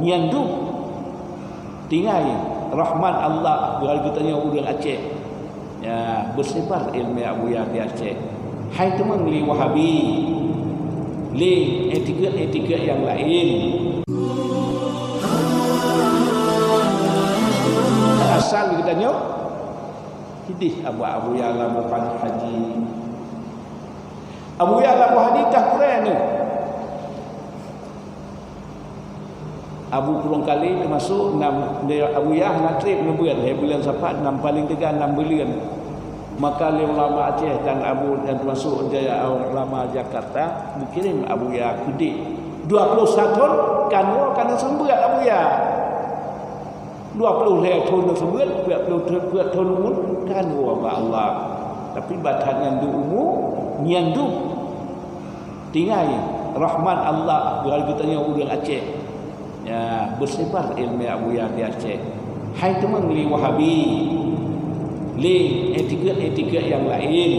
nyandu tinggal rahmat Allah bila ditanya udang Aceh ya bersebar ilmu Abu Ya di Aceh. Hai teman li Wahabi li etiket yang lain asal ditanya hidih Abu Ya Lamu Haji Abu Ya Lamu Haji tak Quran ni Abu kurang kali termasuk 6 Abu Yah nak trip 6 bulan. Bulan Safar 6 paling 3 6 bulan. Maka ulama Aceh dan Abu dan termasuk dia ulama Jakarta dikirim Abu Yah Kedik 21 tahun kan sembuh Abu Yah. 20 tahun sembuh 20 tahun umur kan Allah. Tapi batangan du umur nyandu tinggal rahmat Allah bila ditanya udang Aceh. Ya, bersebar ilmu Abu Ya di Aceh. Hai teman li Wahabi li etiket yang lain